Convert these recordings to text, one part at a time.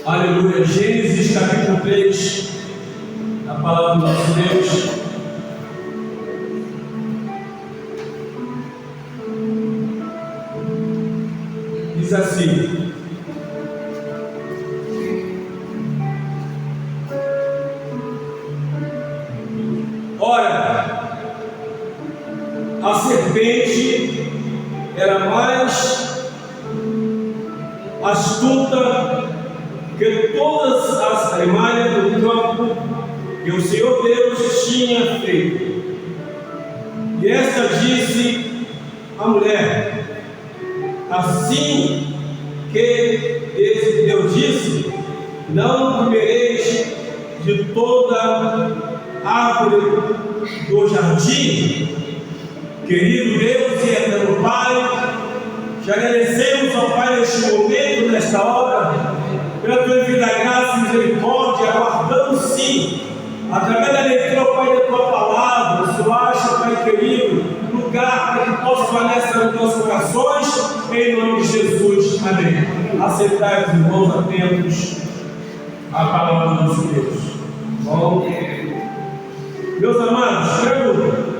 Aleluia. Gênesis capítulo 3, a palavra do nosso Deus. Diz assim: ora, a serpente era mais astuta que todas as artimanhas do campo que o Senhor Deus tinha feito. E esta disse à mulher: assim que Deus disse, não comereis de toda árvore do jardim. Querido Deus e eterno Pai, te agradecemos, ó Pai, neste momento, nesta hora, pela tua infinita graça e misericórdia, aguardando sim, através da leitura, ó Pai, da tua palavra, o Senhor acha, Pai querido, lugar para que possa permanecer nos nossos corações, em nome de Jesus, amém. Aceitai, os irmãos, atentos à palavra do nosso Deus. Bom, meus amados, quero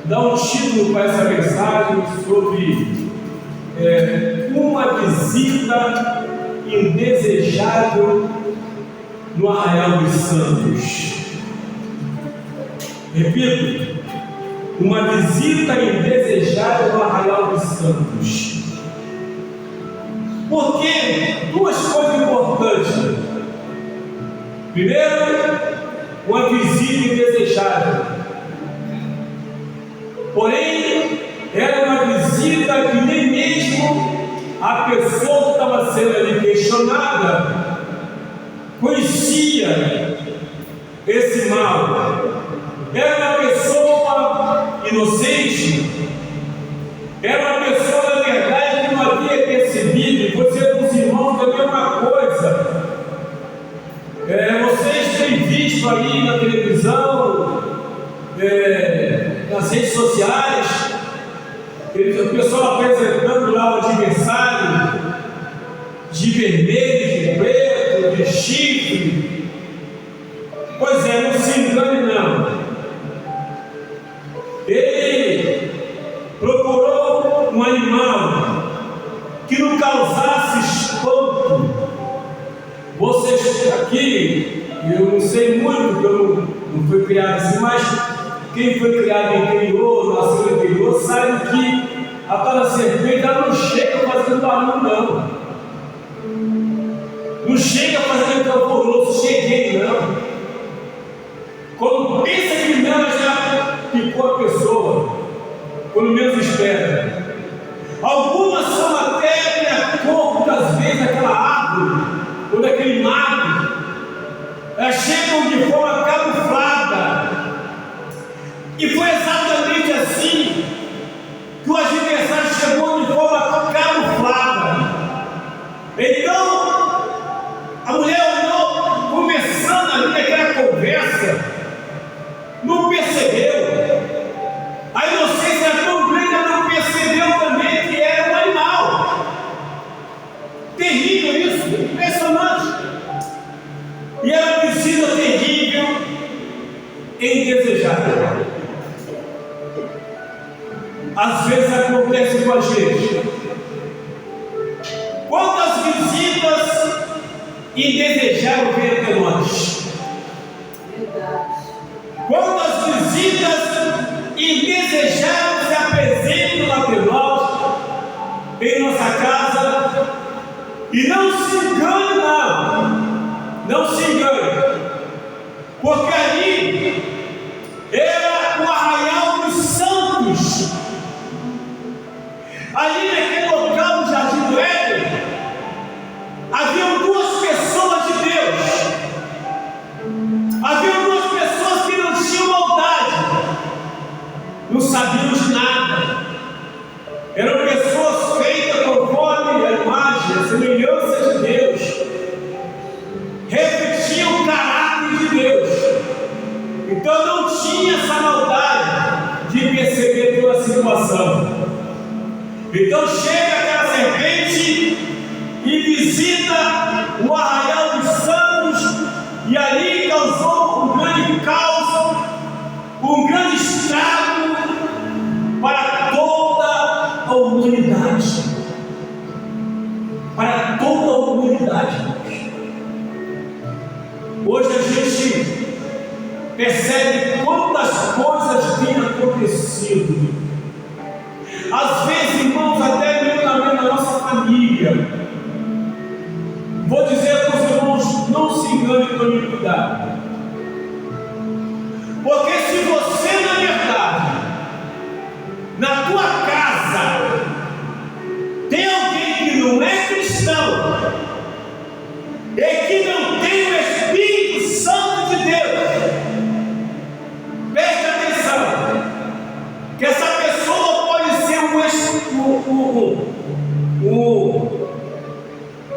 dar um título para essa mensagem sobre uma visita indesejável no Arraial dos Santos. Repito, uma visita indesejável no Arraial dos Santos. Por que? Duas coisas importantes. Primeiro, uma visita indesejável. Porém, era uma visita que nem mesmo a pessoa que estava sendo ali questionada conhecia esse mal. Era uma pessoa inocente, era uma pessoa, na verdade, que não havia percebido. E você, com os irmãos, também é uma coisa. Vocês têm visto aí na televisão, nas redes sociais, o pessoal apresentando lá o adversário de vermelho, de preto, de chifre. Pois é, não se engane não. Ele procurou um animal que não causasse espanto. Vocês aqui, eu não sei muito, porque eu não fui criado assim, mas quem foi criado em interior, nasceu no interior, sabe que a tal da serpente ela não chega fazendo barulho, não. Não chega fazendo aquele alvoroço, cheguei, não. Quando pensa que nela já picou a pessoa, quando menos espera. Algumas são até de acordo, às vezes, daquela árvore, ou daquele mato, elas chegam de forma camuflada. E foi exatamente assim que o adversário chegou de forma camuflada. Então, a mulher olhou, começando ali naquela conversa, não percebeu. A inocência era tão grande, ela não percebeu também que era um animal. Terrível isso, impressionante. E ela precisa terrível e indesejável. Às vezes acontece com a gente. Quantas visitas indesejáveis vêm até nós? Quantas visitas indesejáveis se apresentam até nós, em nossa casa? E não se engane, não se engane, porque ali era o Arraial dos Santos. Ali naquele local do Jardim do Éden, haviam duas pessoas de Deus. Haviam duas pessoas que não tinham maldade, não sabiam de nada. Eram pessoas feitas conforme a imagem, a semelhança de Deus. Refletiam o caráter de Deus. Então não tinha essa maldade de perceber toda a situação. Então chega aquela serpente e visita o Arraial dos Santos, e ali causou um grande caos, um grande estrago para toda a humanidade. Para toda a humanidade. Hoje a gente percebe quantas coisas têm acontecido. Às vezes, irmãos, até mesmo na nossa família. Vou dizer para os irmãos, não se engane com iniquidade. Porque se você, na verdade, na tua casa, tem alguém que não é cristão, e que não tem o Espírito Santo de Deus, preste atenção, que essa pessoa pode ser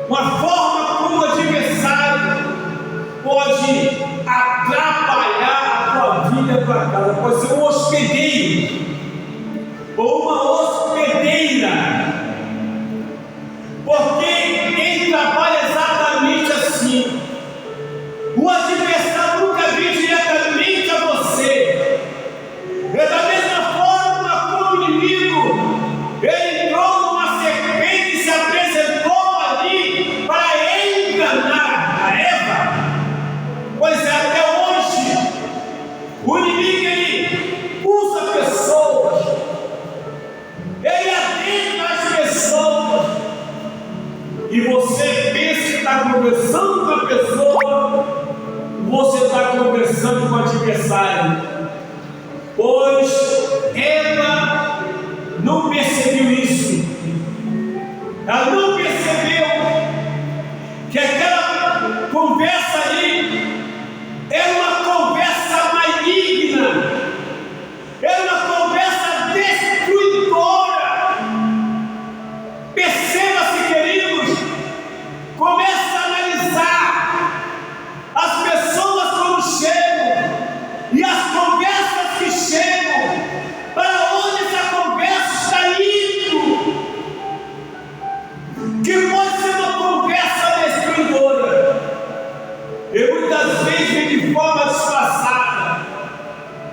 uma forma como o adversário pode atrapalhar a tua vida, a tua casa. Pode ser um hospedeiro ou uma hospedeira, porque ele trabalha exatamente assim. O adversário nunca vem diretamente a você. É da mesma forma como o inimigo, ele entrou numa serpente e se apresentou ali para enganar a Eva. Pois é, até hoje o inimigo ele usa pessoas, ele adentra as pessoas, e você pensa que está conversando com a pessoa, você está conversando com o adversário. Pois ela não percebeu isso. Ela não percebeu que aquela conversa ali era uma conversa maligna, era uma conversa destruidora. Perceba-se, queridos, comece a analisar as pessoas quando chegam e as conversas que chegam, para onde essa conversa está indo, que pode ser uma conversa destruidora. E muitas vezes vem de forma disfarçada.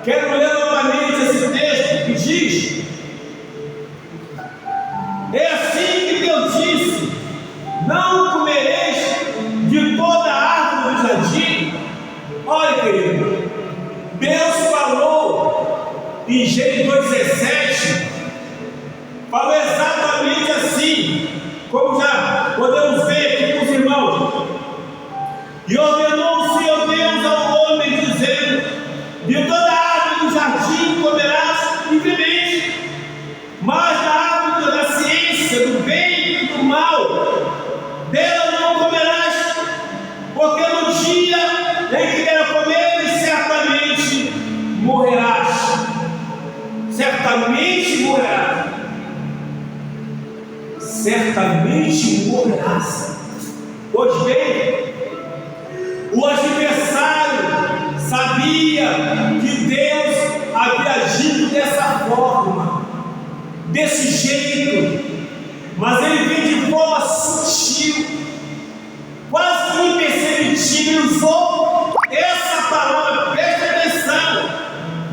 Quero ler novamente esse texto que diz: é assim que Deus disse: não comereis de toda a árvore do jardim. Olha, querido, Deus falou em Gênesis 2,17, falou exatamente assim, como já podemos ver aqui com os irmãos. E ordenou o Senhor Deus ao homem, dizendo: de toda a árvore do jardim comerás livremente, mas da árvore da ciência, do bem e do mal, dela não comerás, porque no dia em que dela comeres, certamente morrerás. Certamente morrerás. Certamente morrerás. Pois bem, o adversário sabia que Deus havia agido dessa forma, desse jeito, mas ele vem de forma sutil, quase que imperceptível. Ele usou essa palavra, preste atenção: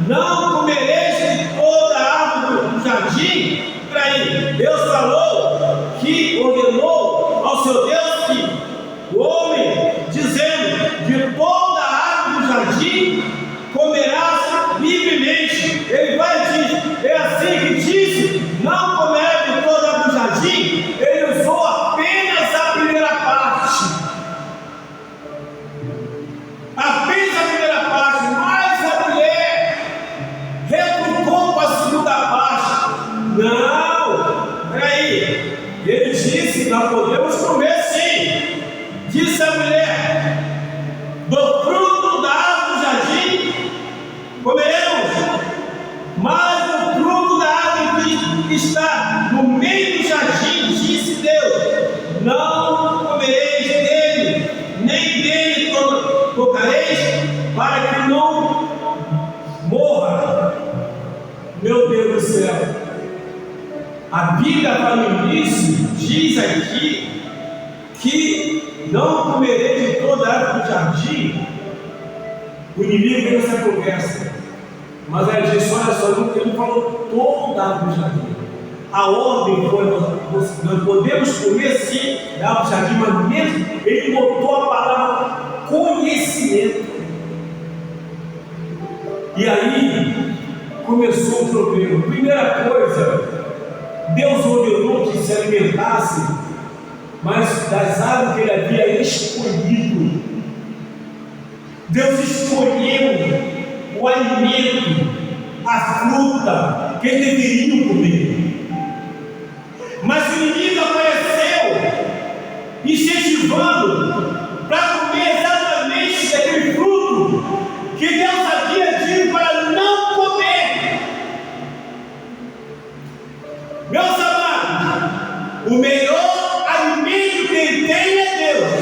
não comereis de toda a árvore do jardim. Para aí, Deus falou que ordenou ao seu Deus que o homem, dizendo: de toda a árvore do jardim comerás livremente. Ele vai dizer: é assim que disse, não comerás de toda a árvore do jardim. Ele usou apenas a primeira parte. Apenas a primeira parte, mas a mulher retrucou com a segunda parte. Não, peraí. Ele disse: nós podemos comer sim. Disse a mulher: do fruto da árvore do jardim comeremos, mas o fruto da árvore que está no meio do jardim, disse Deus, não comereis dele, nem dele tocareis, para que não morra. Meu Deus do céu, a Bíblia, lá no início, diz aqui que não comerei de toda a árvore do jardim. O inimigo veio essa conversa, mas ela disse: olha só, ele não falou toda a árvore do jardim. A ordem foi: nós podemos comer sim da árvore do jardim, mas mesmo ele botou a palavra conhecimento. E aí começou o problema. Primeira coisa, Deus ordenou que se alimentasse, mas das árvores que ele havia escolhido. Deus escolheu o alimento, a fruta que eles deveriam comer. Mas o inimigo apareceu, incentivando para comer exatamente aquele fruto que Deus havia dito para não comer. Meus amados, o melhor alimento que ele tem é Deus.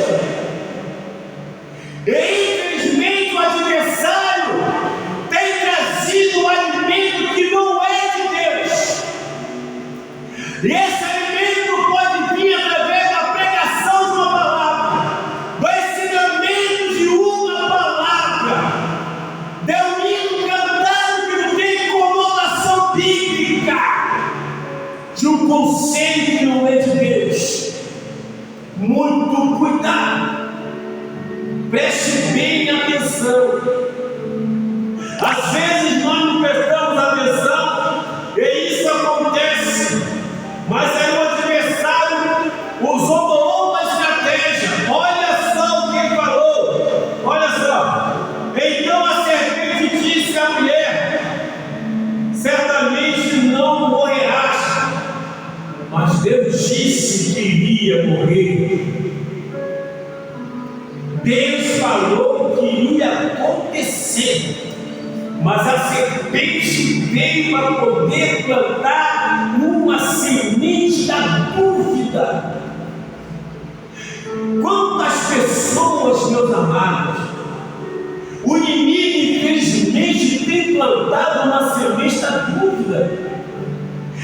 Infelizmente, o adversário tem trazido um alimento que não é de Deus. E esse alimento pode vir através da pregação de uma palavra, do ensinamento de uma palavra, de um hino cantado que não tem conotação bíblica, de um conselho que não é de Deus. Muito cuidado. Preste bem atenção. Às vezes nós não prestamos atenção e isso acontece, mas aí o adversário usou uma outra estratégia. Olha só o que ele falou. Olha só. Então a serpente disse à mulher: certamente não morrerás. Mas Deus disse que iria morrer. Deus falou que iria acontecer, mas a serpente veio para poder plantar uma semente da dúvida. Quantas pessoas, meus amados, o inimigo infelizmente tem plantado uma semente da dúvida.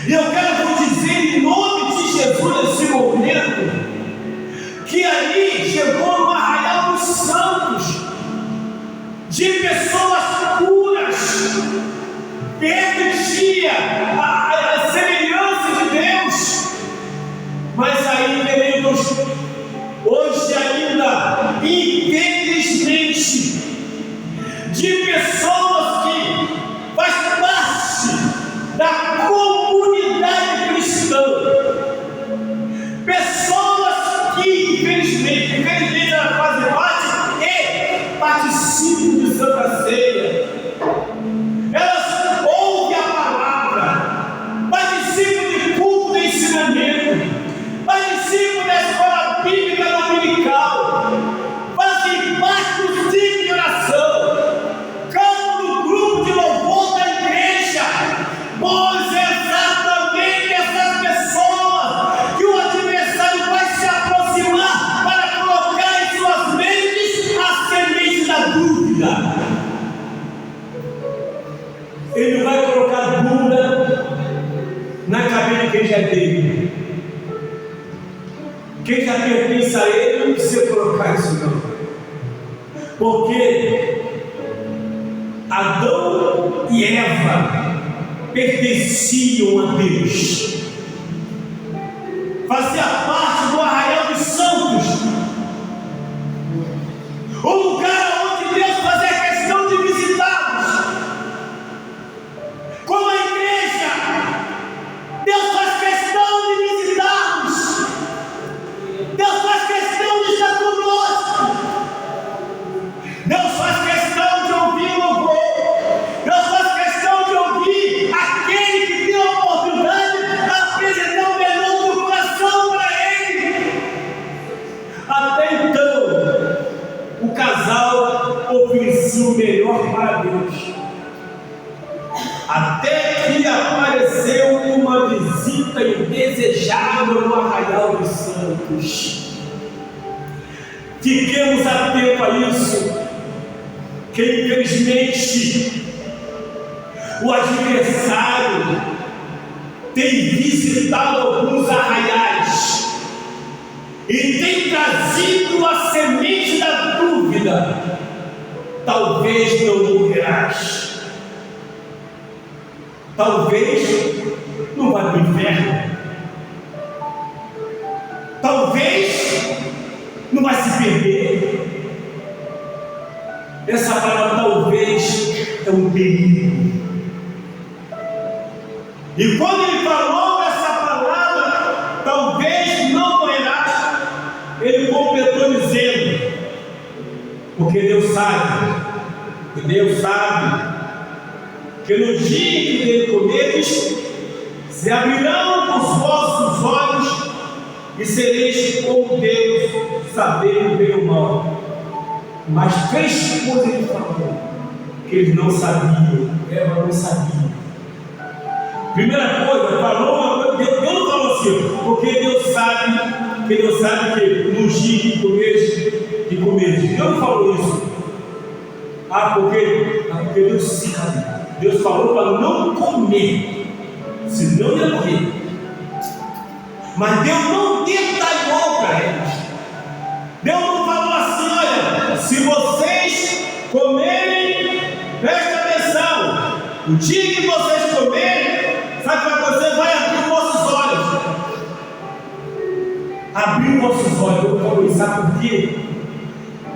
E eu quero vos dizer em nome de Jesus nesse momento, que ali chegou no arraial dos santos, de pessoas puras, que refletia a semelhança de Deus, mas aí, queridos, hoje ainda, infelizmente, de pessoas que fazem parte da comunidade cristã, pessoas que infelizmente elas fazem parte e participam de Santa Ceia. Elas ouvem a palavra, participam de culto de ensinamento, participam da escola bíblica dominical, fazem parte do time de oração, cantam no grupo de louvor da igreja. Pois é exatamente essas pessoas que o adversário vai se aproximar para colocar em suas mentes a semente da dúvida. Ele não vai colocar dúvida na cabeça de quem já é dele. Quem já pertence a ele não precisa colocar isso não. Porque Adão e Eva pertenciam a Deus, fazia parte do arraial dos santos, o lugar onde Deus fazia questão de visitá-los. Como a igreja, Deus faz questão de visitá-los, Deus faz questão de estar conosco, Deus faz questão de ouvir o louvor, Deus faz questão de ouvir aquele que tem a oportunidade de apresentar o melhor do coração para ele. Até então, o casal oferecia o melhor para Deus, até que apareceu uma visita indesejável no arraial dos santos. Fiquemos atentos a isso, que infelizmente o adversário tem visitado alguns arraiais e tem trazido a semente da dúvida. Talvez não morrerás, talvez não vá para o inferno, talvez não vai se perder. Essa palavra talvez é um perigo. E quando ele falou essa palavra, talvez não morrerás, ele completou dizendo, porque Deus sabe que no dia que dele comeres, se abrirão os vossos olhos e sereis como Deus, sabendo o bem e o mal. Mas 3 coisas ele falou que eles não sabiam. Eva não sabia. Primeira coisa, falou uma coisa, Deus não falou assim, porque Deus sabe que no dia que comeres. Deus não falou isso. Porque Deus sabe. Deus falou para não comer, senão ia morrer. Mas Deus não detalhou para eles. Deus não falou assim, olha, se vocês comerem, presta atenção, o dia que vocês comerem, sabe o que vai acontecer? Vai abrir os vossos olhos. Abrir os vossos olhos, eu vou pensar por quê?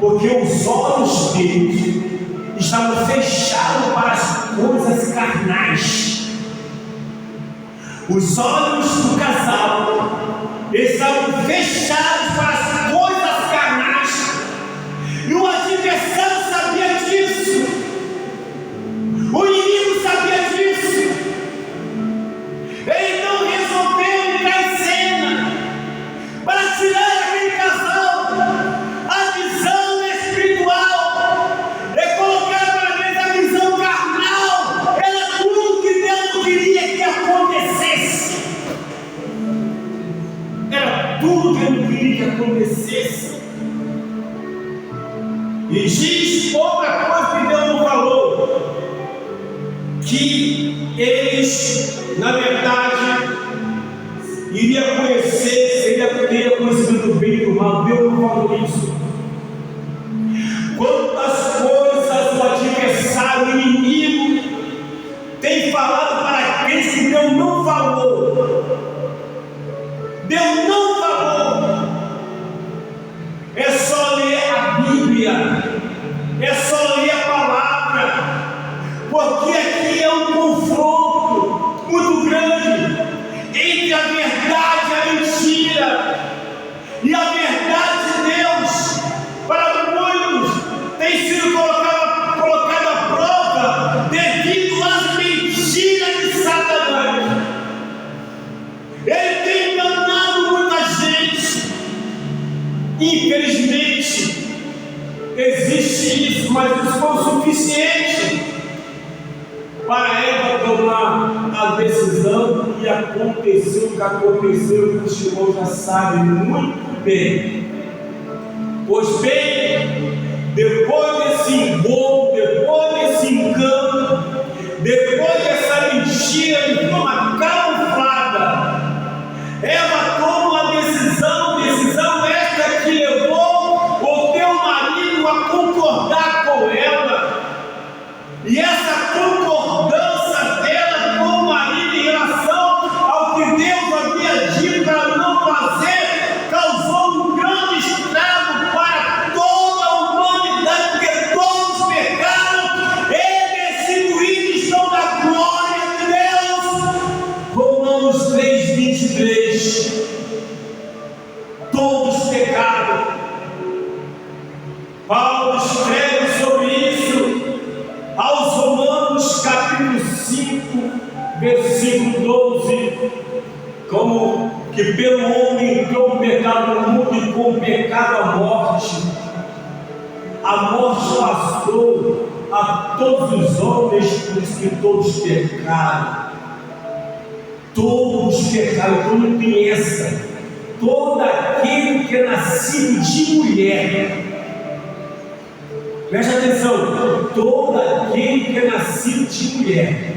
Porque os olhos deles estavam fechados para as coisas carnais. Os olhos do casal estavam fechados para as coisas carnais. E o adversário sabia disso. O inimigo sabia disso. Ele então resolveu entrar em cena para tirar aquele casal a visão espiritual e colocar para eles a visão carnal. Era tudo que Deus não queria que acontecesse. Era tudo que Ele não queria que acontecesse. E diz outra coisa que Deus não falou, que eles, na verdade, iriam conhecer, seria conhecimento do bem e do mal. Deus não falou isso. Quantas coisas o adversário, o inimigo, tem falado para aqueles que Deus não falou. Deus não falou. É só ler a Bíblia, é só ler a palavra, porque aqui é um confronto muito grande entre a verdade e a mentira. E a verdade de Deus, para muitos, tem sido colocada à prova devido às mentiras de Satanás. Ele tem enganado muita gente. Infelizmente, existe isso, mas isso foi o suficiente para Eva tomar a decisão, e aconteceu o que aconteceu, que os irmãos já sabem muito bem. Pois bem, depois desse engodo, depois desse engano, depois dessa mentira de forma camuflada, Eva toma uma decisão esta que levou o teu marido a concordar com ela. E essa concordância dela com o marido em relação ao que Deus havia dito para não fazer, causou um grande estrago para toda a humanidade, porque todos pecaram e destituídos estão da glória de Deus. Romanos 3:23. Todos pecaram. Paulo escreve sobre isso aos Romanos, capítulo 5, versículo 12, como que pelo homem entrou o pecado no mundo, e com o pecado a morte. A morte passou a todos os homens, por isso que todos pecaram. Todos pecaram, então não tem essa. Todo aquele que é nascido de mulher, preste atenção, todo aquele que é nascido de mulher,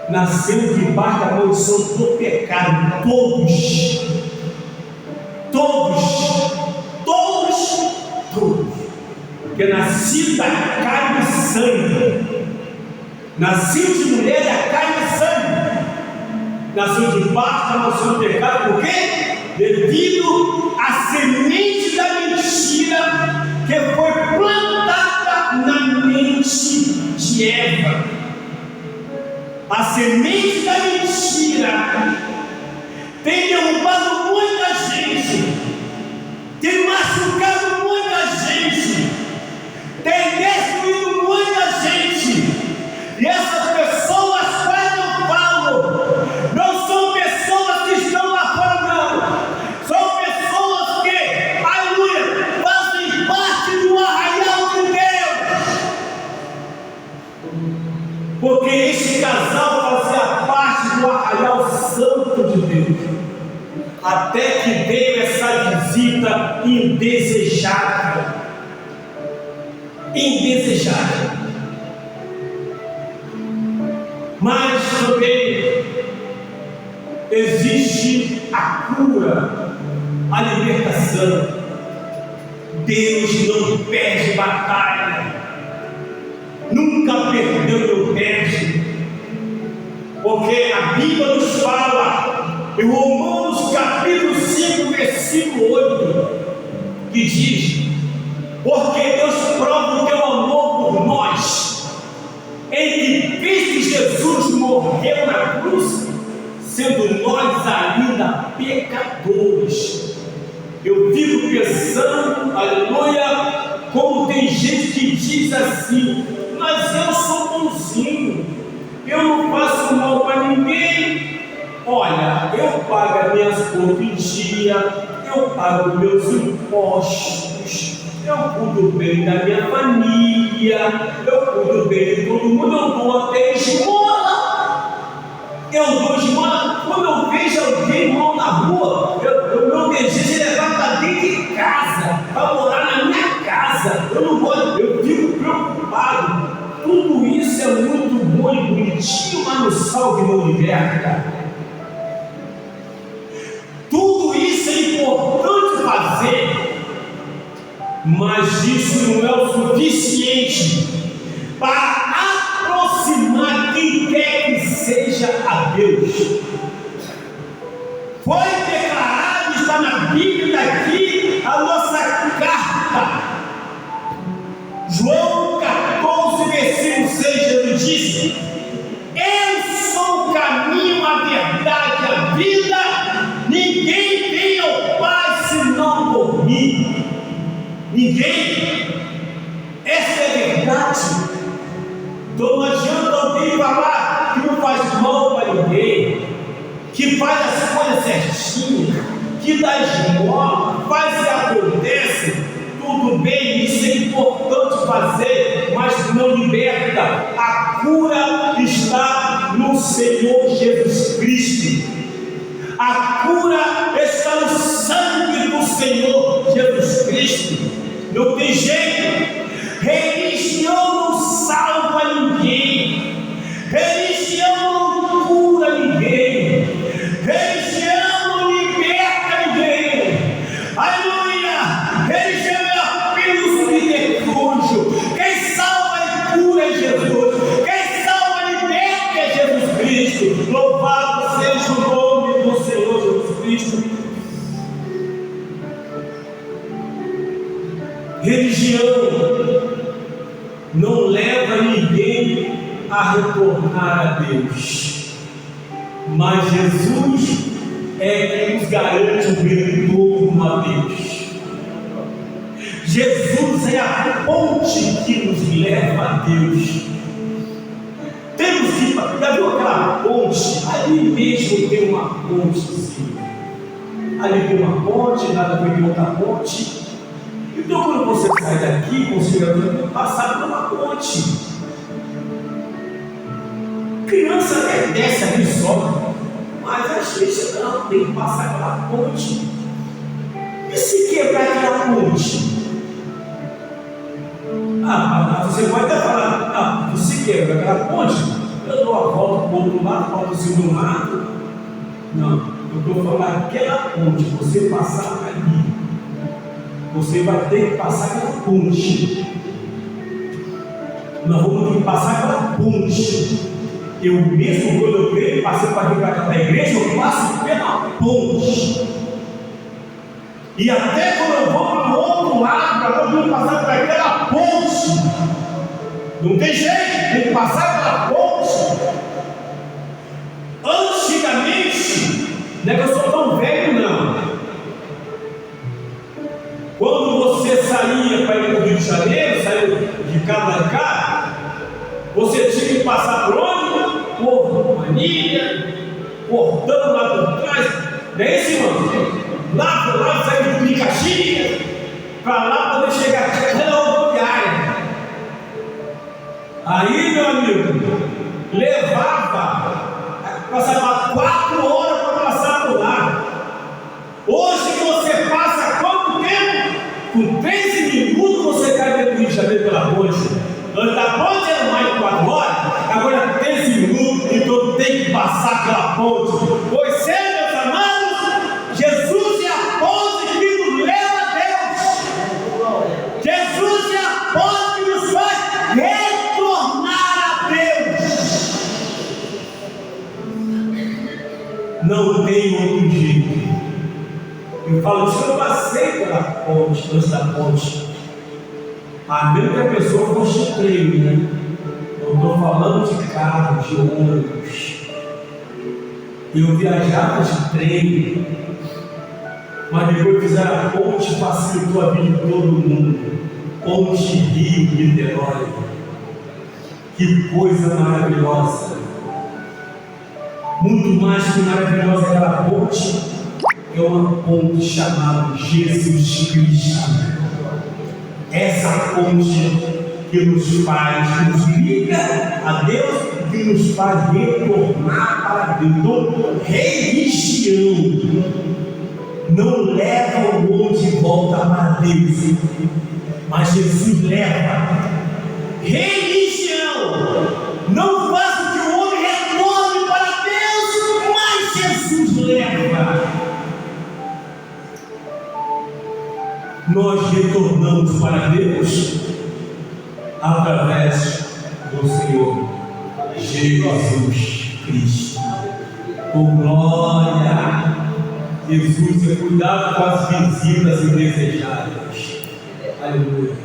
nasceu debaixo da maldição do pecado. Todos. Porque nascido da carne e sangue, nasceu de mulher da carne e sangue, nasceu debaixo da maldição do pecado. Por quê? Devido à semente da mentira que foi plantada na mente de Eva. A semente da mentira tem derrubado muita gente, tem machucado muita gente, tem destruído muita gente. E essas pessoas, quando eu falo, não são pessoas que estão lá fora, não. São pessoas que, aleluia, fazem parte do arraial de Deus. Porque este casal fazia parte do arraial santo de Deus. Até que veio essa visita indesejável. Mas também existe a cura, a libertação. Deus não perde batalha, nunca perdeu, não perde. Porque a Bíblia nos fala, em Romanos capítulo 5, versículo 8, que diz: porque Deus prova o teu amor por nós, em que Cristo Jesus morreu na cruz, sendo nós ainda pecadores. Eu fico pensando, aleluia, como tem gente que diz assim: mas eu sou bonzinho, eu não faço mal para ninguém. Olha, eu pago as minhas contas em dia, eu pago meus impostos, eu cuido bem da minha família, eu cuido bem de todo mundo, eu dou até esmola. Quando eu vejo alguém mal na rua, o meu desejo é levar para dentro de casa, para morar na minha casa. Eu fico preocupado. Tudo isso é muito bom e bonitinho, mas não salva e não liberta. Tudo isso é importante fazer, mas isso não é o suficiente para aproximar quem quer que seja a Deus. Foi declarado, está na Bíblia aqui, a nossa carta. João 14, versículo 6, Jesus disse: eu sou o caminho, a verdade e a vida, ninguém vem ao Pai senão por mim. Ninguém. Essa é a verdade. Então não adianta alguém falar que não faz mal para ninguém, que faz as coisas certinhas, que dá esmola, faz e acontece. Tudo bem, isso é importante fazer, mas não liberta. A cura está no Senhor Jesus Cristo. A cura está no sangue do Senhor Jesus Cristo. Não tem jeito. Religião não salva ninguém. Religião não cura ninguém. Religião não liberta ninguém. Aleluia! Religião é apenas um subterfúgio. Quem salva e cura é Jesus. Quem salva e liberta é Jesus Cristo. Louvado seja o nome do Senhor Jesus Cristo. Religião não leva ninguém a retornar a Deus, mas Jesus é quem nos garante o retorno a Deus. Jesus é a ponte que nos leva a Deus. Temos que, já viu aquela ponte? Ali mesmo tem uma pontezinha. Ali tem uma ponte, nada a ver com outra ponte. Então, quando você sai daqui, considerando passar por uma ponte, criança até desce ali só, mas às vezes não, tem que passar pela ponte. E se quebrar aquela ponte? Você pode até falar: se quebra aquela ponte, dando uma volta para o outro lado, para o segundo lado. Não, eu estou falando aquela ponte, você passar ali, você vai ter que passar aquela ponte. Nós vamos ter que passar aquela ponte. Eu mesmo, quando eu creio, passei para vir para cá da igreja, eu passo pela ponte. E até quando eu vou para o outro lado, para eu passar por aquela ponte, não tem jeito, tem que passar pela ponte. Antigamente, não é que eu sou tão velho, não. Quando você saía para ir para o Rio de Janeiro, saiu de cá, você tinha que passar por onde? Por Manilha, cortando lá por trás, não é isso, irmão? Lá, saindo do Picaxia, para lá poder chegar aqui na rodoviária. Aí, meu amigo, passava 4 horas para passar por lá. Hoje você passa quanto tempo? Com 13 minutos você cai dentro do Rio de Janeiro pela ponte. Antes da ponte era mais de 4 horas, agora 13 minutos, então tem que passar pela ponte. Pois é, meus amados, Jesus é a ponte que nos leva a Deus. Jesus é a ponte que nos faz retornar a Deus. Não tem outro jeito. Eu falo isso, eu passei pela ponte, antes da ponte. A mesma que a pessoa fosse treino, né? Eu estou falando de carro, de ônibus. Eu viajava de trem, mas depois fizeram a ponte, facilitou a vida de todo mundo. Ponte Rio-Niterói. Que coisa maravilhosa! Muito mais que maravilhosa aquela ponte, é uma ponte chamada Jesus Cristo. Essa ponte que nos faz, que nos liga a Deus, que nos faz retornar para Deus. Então, religião não leva o homem de volta para Deus, mas Jesus leva. Religião não faz com que o homem retorne para Deus, mas Jesus leva. Nós retornamos para Deus através do Senhor Jesus Cristo. Com glória! Jesus é cuidado com as visitas indesejadas. Aleluia!